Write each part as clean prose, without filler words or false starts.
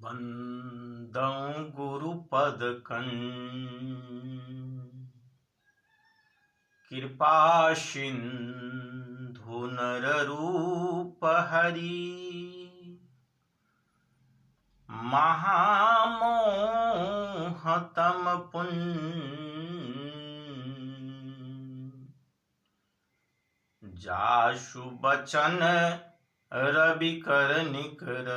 वंदं गुरुपद कृपा सिंधु नररूप हरि महामोहतम पुण्य जासु बचन रवि कर निकर।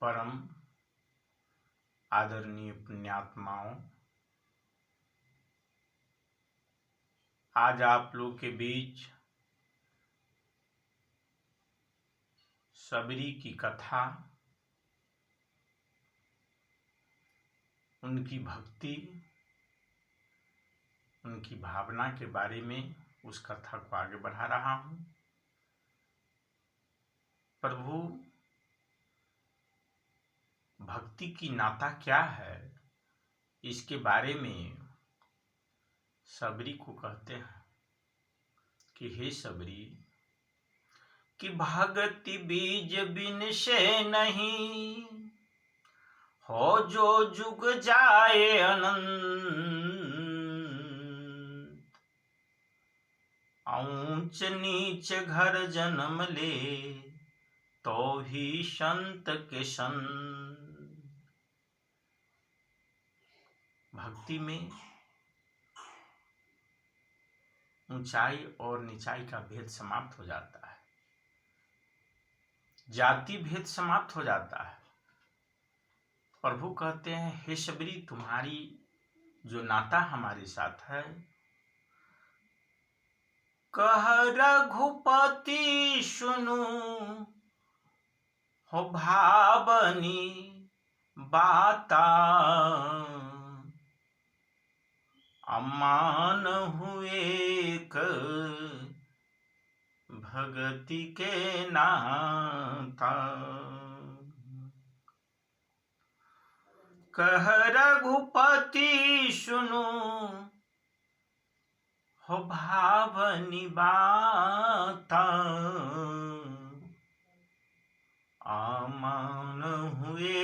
परम आदरणीय पुण्यात्माओं, आज आप लोग के बीच सबरी की कथा, उनकी भक्ति, उनकी भावना के बारे में उस कथा को आगे बढ़ा रहा हूं। प्रभु भक्ति की नाता क्या है, इसके बारे में सबरी को कहते हैं कि हे सबरी, कि भगति बीज बिन से नहीं हो जो जुग जाए अनंत। ऊंच नीच घर जन्म ले तो ही संत के संत। भक्ति में ऊंचाई और नीचाई का भेद समाप्त हो जाता है, जाति भेद समाप्त हो जाता है। प्रभु कहते हैं, हे सबरी, तुम्हारी जो नाता हमारे साथ है, कह रघुपति सुनु हो भावनी बाता। अमान हुए भगति के नाता। कह रघुपति सुनु हो भावनी बाता। अमान हुए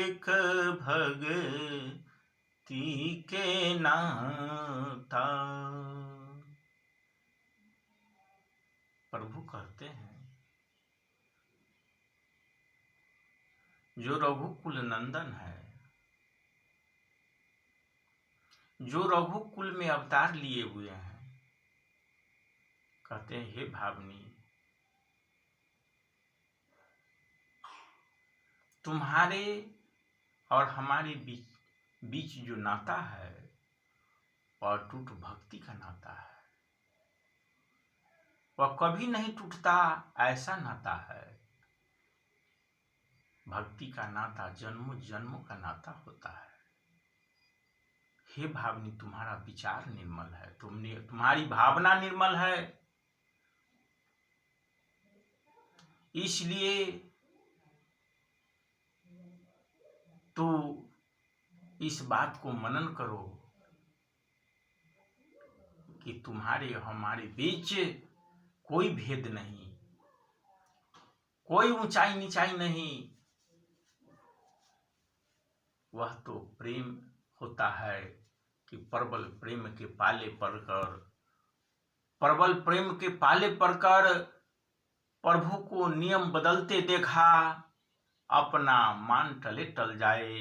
भगति के नाता। प्रभु कहते हैं, जो रघुकुल नंदन है, जो रघुकुल में अवतार लिए हुए हैं, कहते हैं, हे भावनी, तुम्हारे और हमारे बीच जो नाता है वह अटूट भक्ति का नाता है। वह कभी नहीं टूटता, ऐसा नाता है। भक्ति का नाता जन्मों जन्मों का नाता होता है। हे भावनी, तुम्हारा विचार निर्मल है, तुम्हारी भावना निर्मल है, इसलिए तो इस बात को मनन करो कि तुम्हारे हमारे बीच कोई भेद नहीं, कोई ऊंचाई नीचाई नहीं। वह तो प्रेम होता है कि प्रबल प्रेम के पाले पड़कर प्रभु को नियम बदलते देखा। अपना मान टले टल जाए,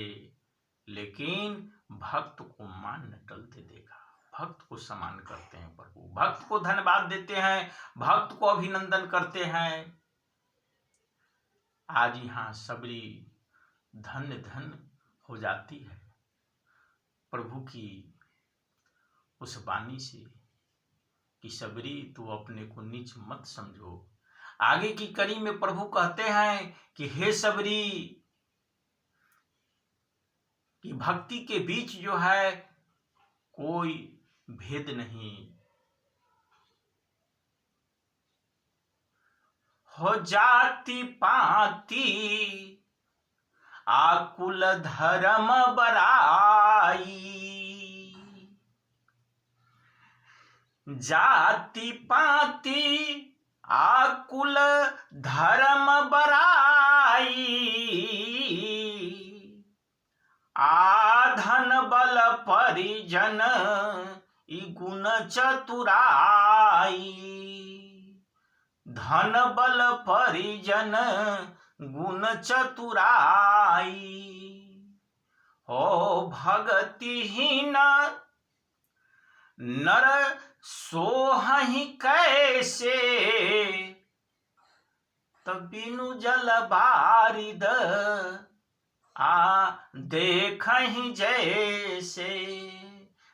लेकिन भक्त को मान न टलते देखा। भक्त को सम्मान करते हैं प्रभु, भक्त को धन्यवाद देते हैं, भक्त को अभिनंदन करते हैं। आज यहाँ सबरी धन्य धन्य हो जाती है प्रभु की उस वाणी से कि सबरी, तू अपने को नीच मत समझो। आगे की कड़ी में प्रभु कहते हैं कि हे सबरी, कि भक्ति के बीच जो है कोई भेद नहीं। हो जाति पाति आकुल धर्म बराई। जाति पाति आकुल धर्म बराई, आधन बल परिजन गुण चतुराई, धन बल परिजन गुण चतुराई, हो भगतिहीन नर सोहहि कैसे, तब बिनु जल बारिद देखहि जैसे,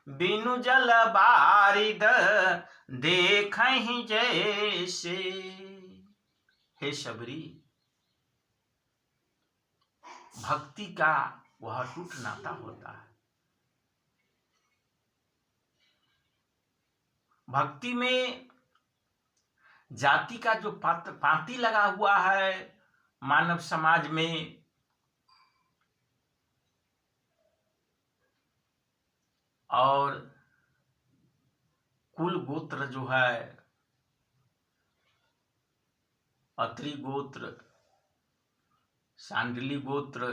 बिनु जल बारिद देखहि जैसे। हे शबरी, भक्ति का वह टूट नाता होता है। भक्ति में जाति का जो पांति लगा हुआ है मानव समाज में, और कुल गोत्र जो है, अत्रि गोत्र, सांडली गोत्र,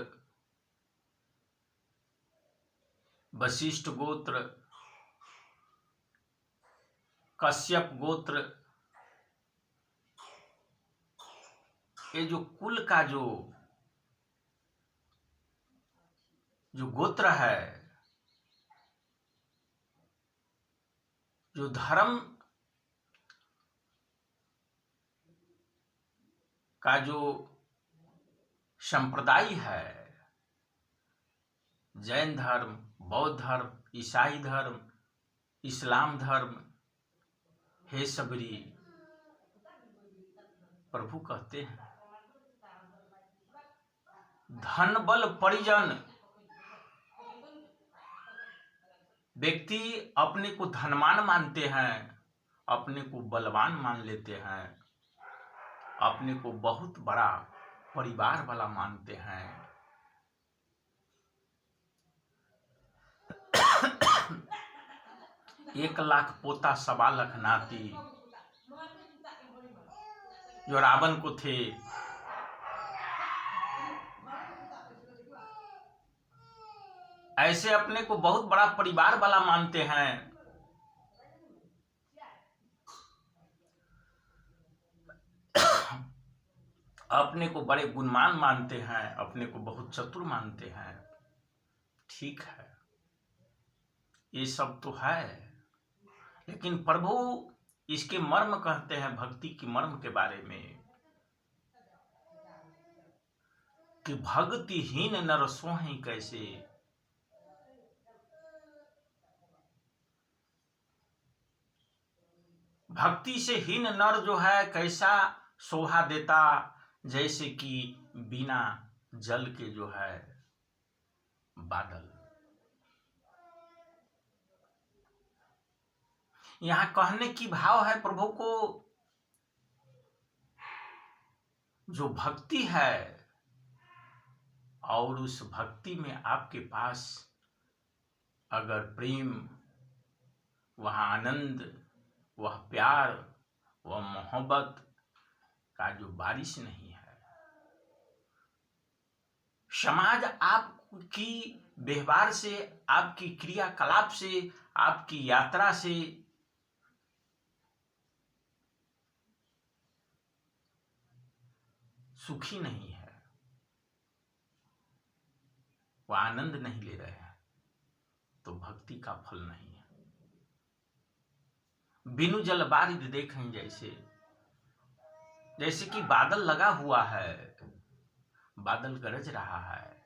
वशिष्ठ गोत्र, कश्यप गोत्र, ये जो कुल का जो गोत्र है, जो धर्म का जो संप्रदाय है, जैन धर्म, बौद्ध धर्म, ईसाई धर्म, इस्लाम धर्म, हे सबरी, प्रभु कहते हैं धन बल परिजन, व्यक्ति अपने को धनवान मानते हैं, अपने को बलवान मान लेते हैं, अपने को बहुत बड़ा परिवार वाला मानते हैं। 1 लाख पोता 1.25 लाख नाती जो रावण को थे, ऐसे अपने को बहुत बड़ा परिवार वाला मानते हैं। अपने को बड़े गुणवान मानते हैं, अपने को बहुत चतुर मानते हैं। ठीक है, ये सब तो है, लेकिन प्रभु इसके मर्म कहते हैं, भक्ति की मर्म के बारे में, कि भक्तिहीन नर सोहि कैसे। भक्ति से हीन नर जो है कैसा शोभा देता, जैसे कि बिना जल के जो है बादल। यहां कहने की भाव है प्रभु को, जो भक्ति है और उस भक्ति में आपके पास अगर प्रेम, वह आनंद, वह प्यार, वह मोहब्बत का जो बारिश नहीं है, समाज आपकी व्यवहार से, आपकी क्रियाकलाप से, आपकी यात्रा से सुखी नहीं है, वह आनंद नहीं ले रहे हैं, तो भक्ति का फल नहीं है। बिनु जल बारिद देखें जैसे कि बादल लगा हुआ है, बादल गरज रहा है,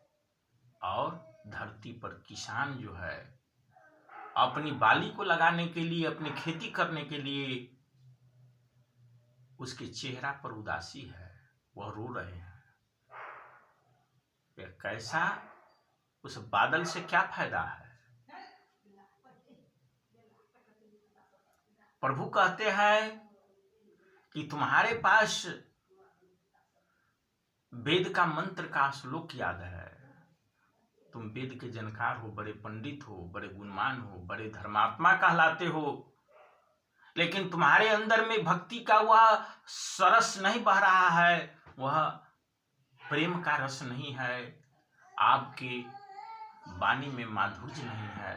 और धरती पर किसान जो है अपनी बाली को लगाने के लिए, अपनी खेती करने के लिए, उसके चेहरा पर उदासी है, वह रो रहे हैं। कैसा, उस बादल से क्या फायदा है? प्रभु कहते हैं कि तुम्हारे पास वेद का मंत्र का श्लोक याद है, तुम वेद के जानकार हो, बड़े पंडित हो, बड़े गुणवान हो, बड़े धर्मात्मा कहलाते हो, लेकिन तुम्हारे अंदर में भक्ति का वह सरस नहीं बह रहा है, वह प्रेम का रस नहीं है, आपकी वाणी में माधुर्य नहीं है,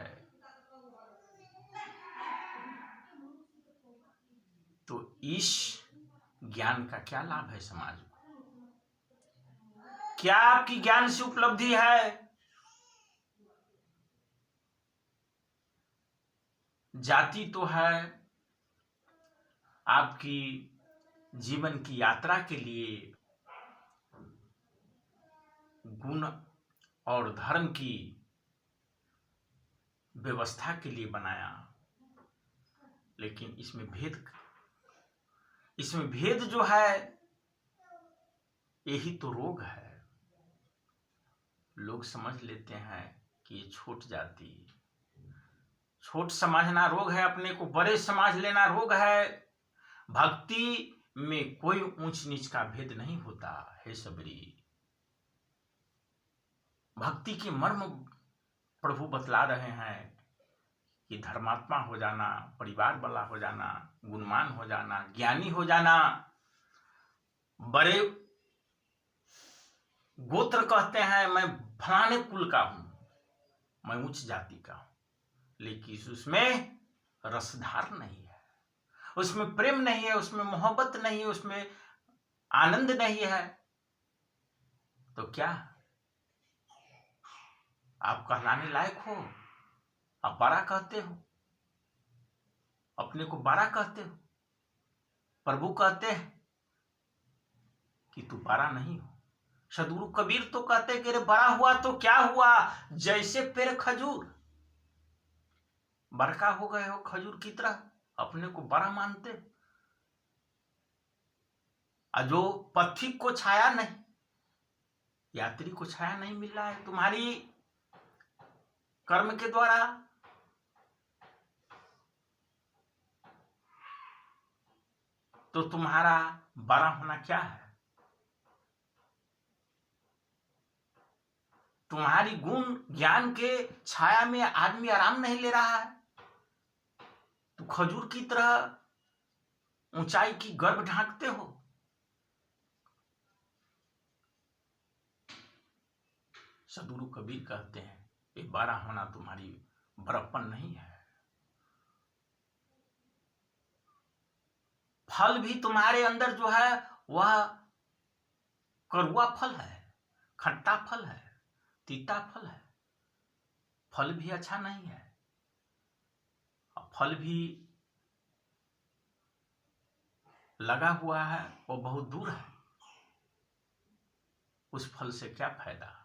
तो इस ज्ञान का क्या लाभ है समाज को? क्या आपकी ज्ञान से उपलब्धि है? जाति तो है आपकी जीवन की यात्रा के लिए, गुण और धर्म की व्यवस्था के लिए बनाया, लेकिन इसमें भेद जो है, यही तो रोग है। लोग समझ लेते हैं कि ये छोट जाति, छोट समझना रोग है, अपने को बड़े समझ लेना रोग है। भक्ति में कोई ऊंच नीच का भेद नहीं होता है सबरी। भक्ति की मर्म प्रभु बतला रहे हैं कि धर्मात्मा हो जाना, परिवार वाला हो जाना, गुणवान हो जाना, ज्ञानी हो जाना, बड़े गोत्र कहते हैं मैं फलाने कुल का हूं, मैं उच्च जाति का हूं, लेकिन उसमें रसधार नहीं है, उसमें प्रेम नहीं है, उसमें मोहब्बत नहीं है, उसमें आनंद नहीं है, तो क्या आप कहलाने लायक हो? आप बड़ा कहते हो, अपने को बड़ा कहते हो। प्रभु कहते हैं कि तू बड़ा नहीं हो। सदगुरु कबीर तो कहते कि रे बड़ा हुआ तो क्या हुआ, जैसे पेड़ खजूर, बड़का हो गए हो खजूर की तरह, अपने को बड़ा मानते। जो पथिक को छाया नहीं, यात्री को छाया नहीं मिल रहा है तुम्हारी कर्म के द्वारा, तो तुम्हारा बड़ा होना क्या है? तुम्हारी गुण ज्ञान के छाया में आदमी आराम नहीं ले रहा है, तो खजूर की तरह ऊंचाई की गर्भ ढांकते हो। सदगुरु कबीर कहते हैं ये बड़ा होना तुम्हारी बड़प्पन नहीं है। फल भी तुम्हारे अंदर जो है वह कड़वा फल है, खट्टा फल है, तीता फल है, फल भी अच्छा नहीं है, फल भी लगा हुआ है वो बहुत दूर है, उस फल से क्या फायदा?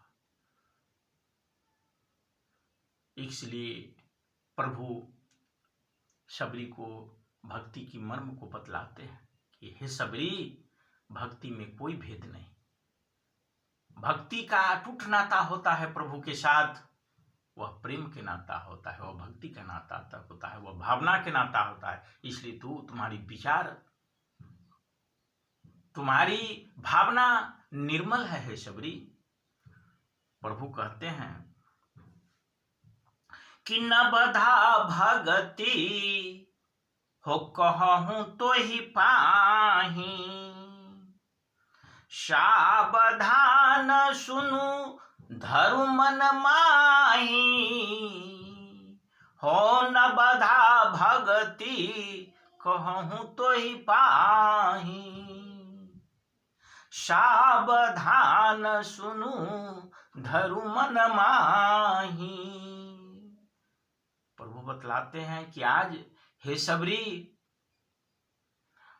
इसलिए प्रभु शबरी को भक्ति की मर्म को बतलाते हैं कि हे शबरी, भक्ति में कोई भेद नहीं, भक्ति का अटूट नाता होता है प्रभु के साथ, वह प्रेम के नाता होता है, वह भक्ति का नाता होता है, वह भावना के नाता होता है। इसलिए तुम्हारी विचार, तुम्हारी भावना निर्मल है हे शबरी। प्रभु कहते हैं कि न बधा भगति हो कहूं तो ही पाही, सावधान सुनु धरु मन माही, हो न बधा भगति कहूं तो ही पाही, सावधान सुनु धरु मन माही। प्रभु बतलाते हैं कि आज हे शबरी,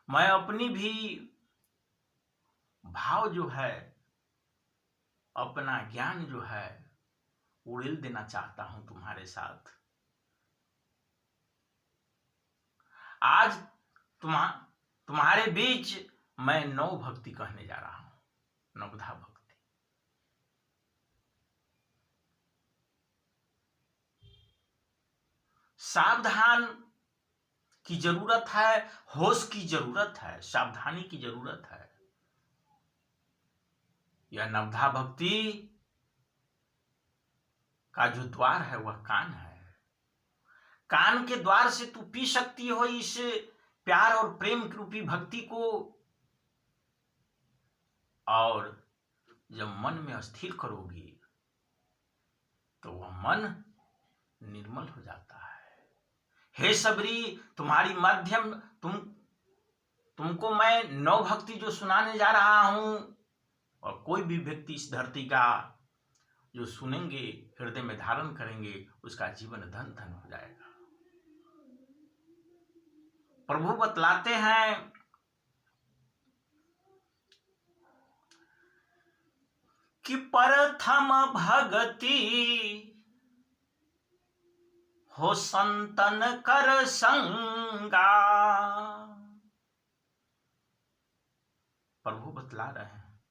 मैं अपनी भी भाव जो है, अपना ज्ञान जो है उड़ेल देना चाहता हूं तुम्हारे साथ। आज तुम्हारे बीच मैं नव भक्ति कहने जा रहा हूं, नवधा भक्ति। सावधान की जरूरत है, होश की जरूरत है, सावधानी की जरूरत है। यह नवधा भक्ति का जो द्वार है वह कान है। कान के द्वार से तू पी सकती हो इस प्यार और प्रेम रूपी भक्ति को, और जब मन में स्थिर करोगी तो वह मन निर्मल हो जाता है। हे सबरी, तुम्हारी माध्यम तुमको मैं नव भक्ति जो सुनाने जा रहा हूं, और कोई भी व्यक्ति इस धरती का जो सुनेंगे, हृदय में धारण करेंगे, उसका जीवन धन धन हो जाएगा। प्रभु बतलाते हैं कि प्रथम भगति हो संतन कर संगा। प्रभु बतला रहे हैं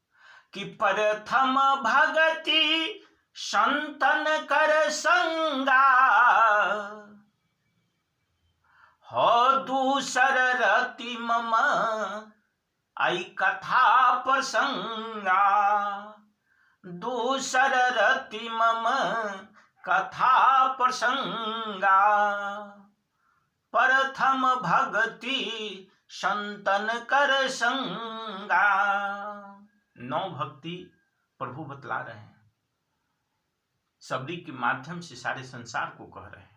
कि प्रथम भगति संतन कर संगा, हो दूसर रति मम आई कथा प्रसंगा। दूसर रति मम कथा प्रसंगा, प्रथम भगति संतन कर संगा। नौ भक्ति प्रभु बतला रहे हैं, सबरी के माध्यम से सारे संसार को कह रहे हैं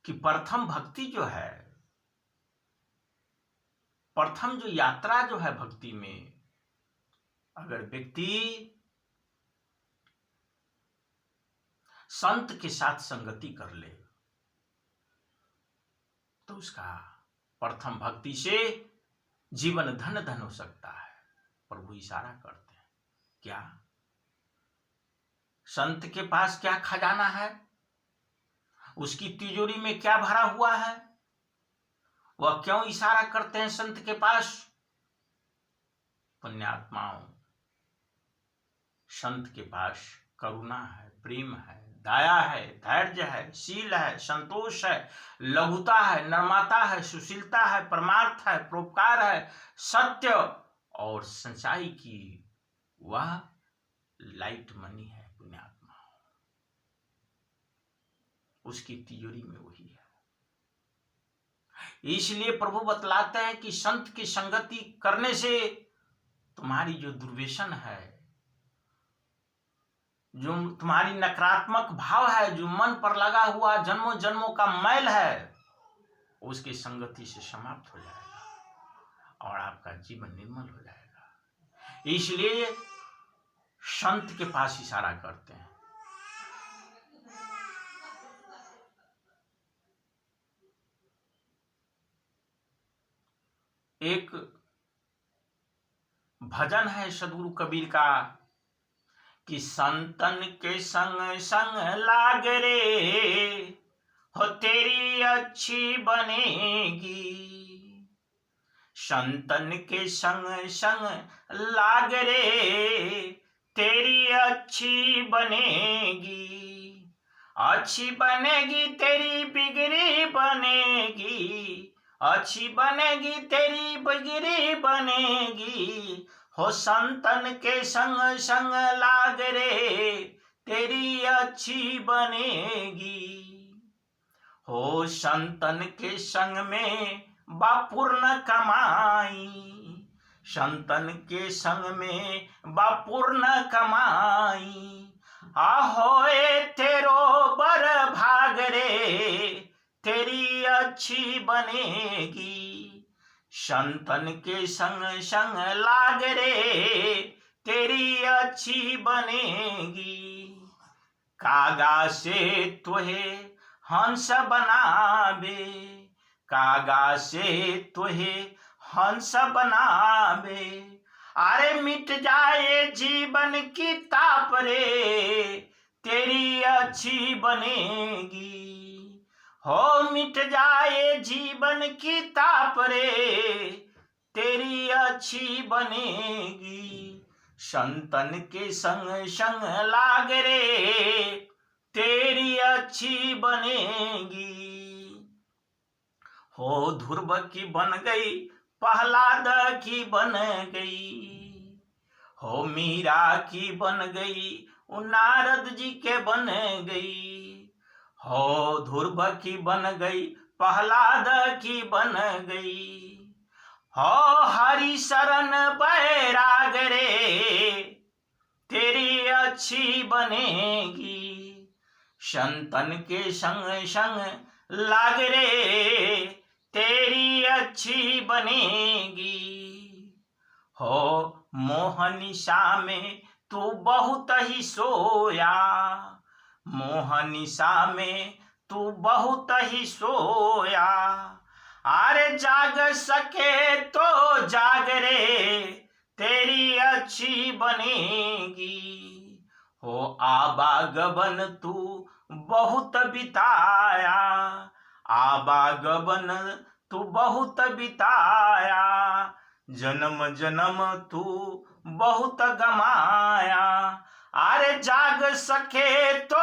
कि प्रथम भक्ति जो है, प्रथम जो यात्रा जो है भक्ति में, अगर व्यक्ति संत के साथ संगति कर ले तो उसका प्रथम भक्ति से जीवन धन धन हो सकता है। प्रभु इशारा करते हैं, क्या संत के पास क्या खजाना है, उसकी तिजोरी में क्या भरा हुआ है, वह क्यों इशारा करते हैं संत के पास? पुण्यात्माओं, संत के पास करुणा है, प्रेम है, दया है, धैर्य है, शील है, संतोष है, लघुता है, नम्रता है, सुशीलता है, परमार्थ है, परोपकार है, सत्य और सच्चाई की वह लाइट मनी है। पुण्यात्मा, उसकी तिजोरी में वही है। इसलिए प्रभु बतलाते हैं कि संत की संगति करने से तुम्हारी जो दुर्व्यसन है, जो तुम्हारी नकारात्मक भाव है, जो मन पर लगा हुआ जन्मों जन्मों का मैल है, उसकी संगति से समाप्त हो जाएगा और आपका जीवन निर्मल हो जाएगा। इसलिए संत के पास इशारा करते हैं। एक भजन है सदगुरु कबीर का कि संतन के संग संग लाग रे, हो तेरी अच्छी बनेगी। संतन के संग संग लाग रे, तेरी अच्छी बनेगी। अच्छी बनेगी तेरी बिगड़ी बनेगी, अच्छी बनेगी तेरी बिगड़ी बनेगी। हो संतन के संग संग लाग रे, तेरी अच्छी बनेगी। हो संतन के संग में बापूर्ण कमाई, संतन के संग में बापूर्ण कमाई। आहोए तेरो बर भाग रे, तेरी अच्छी बनेगी। संतन के संग संग लाग रे, तेरी अच्छी बनेगी। कागा से तुहे हंस बनावे, कागा से तुहे हंस बनावे। अरे मिट जाए जीवन की ताप रे, तेरी अच्छी बनेगी। हो मिट जाए जीवन की ताप रे, तेरी अच्छी बनेगी। संतन के संग संग लाग रे, तेरी अच्छी बनेगी। हो ध्रुव की बन गई, प्रहलाद की बन गई। हो मीरा की बन गई, नारद जी के बन गई। हो ध्रुव की बन गई, प्रहलाद की बन गई। हो हरि शरण बैराग रे, तेरी अच्छी बनेगी। संतन के संग संग लाग रे, तेरी अच्छी बनेगी। हो मोहनिशा में तू बहुत ही सोया, मोहनिशा में तू बहुत ही सोया। अरे जाग सके तो जाग रे, तेरी अच्छी बनेगी। हो आवागमन तू बहुत बिताया, आवागमन तू बहुत बिताया। जन्म जन्म तू बहुत गमाया। अरे जाग सके तो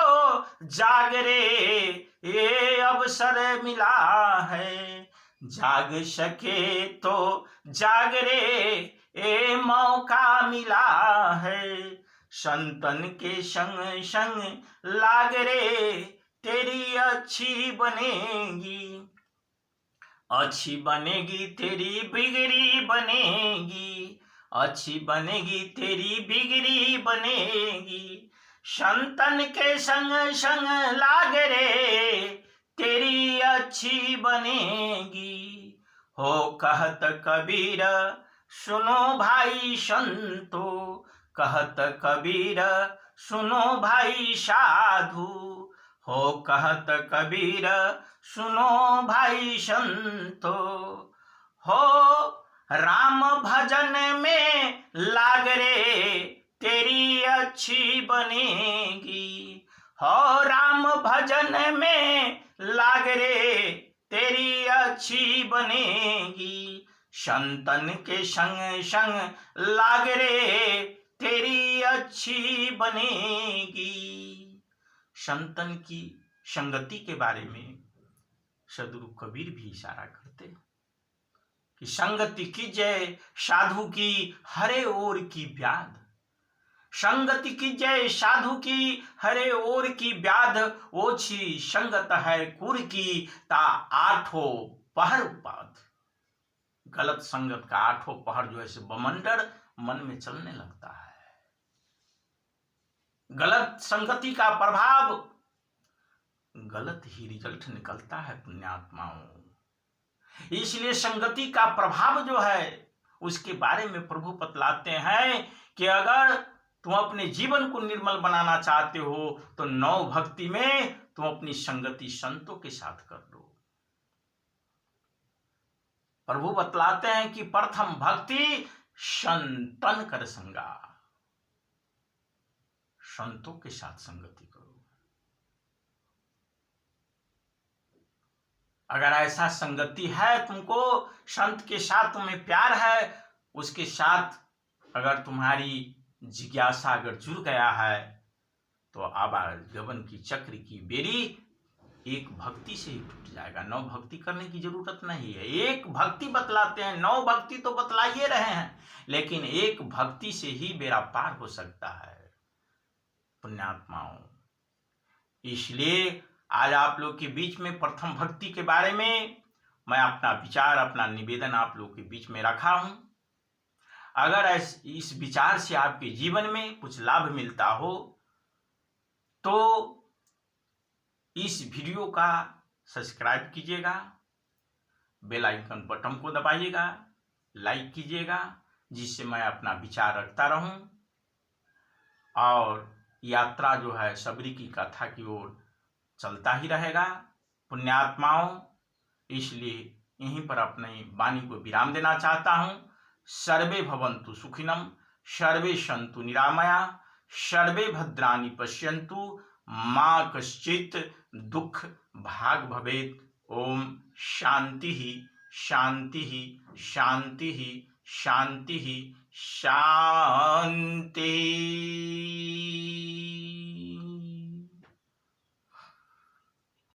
जाग रे, ये अवसर मिला है। जाग सके तो जाग रे, ये मौका मिला है। संतन के संग संग लाग रे, तेरी अच्छी बनेगी। अच्छी बनेगी तेरी बिगड़ी बनेगी, अच्छी बनेगी तेरी बिगड़ी बनेगी। संतन के संग संग लाग रे, तेरी अच्छी बनेगी। हो कहत कबीर सुनो भाई संतो, कहत कबीर सुनो भाई साधु। हो कहत कबीर सुनो भाई संतो। हो राम भजन में लाग रे, तेरी अच्छी बनेगी। हो राम भजन में लाग रे, तेरी अच्छी बनेगी। संतन के संग संग लाग रे, तेरी अच्छी बनेगी। संतन की संगति के बारे में सदगुरु कबीर भी इशारा करते कि संगति कीजय साधु की हरे ओर की व्याध, संगति कीजय साधु की हरे ओर की व्याध। ओछी संगत है कुर की, ता आठों पहर उपाध। गलत संगत का आठों पहर जो है बमंडर मन में चलने लगता है। गलत संगति का प्रभाव गलत ही रिजल्ट निकलता है पुण्यात्माओं। इसलिए संगति का प्रभाव जो है उसके बारे में प्रभु बतलाते हैं कि अगर तुम अपने जीवन को निर्मल बनाना चाहते हो तो नौ भक्ति में तुम अपनी संगति संतों के साथ कर लो। प्रभु बतलाते हैं कि प्रथम भक्ति संतन कर संगा, संतों के साथ संगति करो। अगर ऐसा संगति है तुमको, संत के साथ तुम्हें प्यार है, उसके साथ अगर तुम्हारी जिज्ञासा अगर जुड़ गया है तो आवागमन की चक्र की बेरी एक भक्ति से ही टूट जाएगा। नौ भक्ति करने की जरूरत नहीं है। एक भक्ति बतलाते हैं, नौ भक्ति तो बतलाइए रहे हैं, लेकिन एक भक्ति से ही बेड़ा पार हो सकता है पुण्यात्माओं। इसलिए आज आप लोग के बीच में प्रथम भक्ति के बारे में मैं अपना विचार, अपना निवेदन आप लोग के बीच में रखा हूं। अगर इस विचार से आपके जीवन में कुछ लाभ मिलता हो तो इस वीडियो का सब्सक्राइब कीजिएगा, बेल आइकन बटन को दबाइएगा, लाइक कीजिएगा, जिससे मैं अपना विचार रखता रहूं और यात्रा जो है सबरी की कथा की ओर चलता ही रहेगा पुण्यात्माओं। इसलिए यहीं पर अपनी वाणी को विराम देना चाहता हूं। सर्वे भवन्तु सुखिनम, सर्वे सन्तु निरामया, सर्वे भद्राणि पश्यन्तु, मा कश्चित् दुख भाग भवेत्। ओम शांति शांति शांति शांति शांति।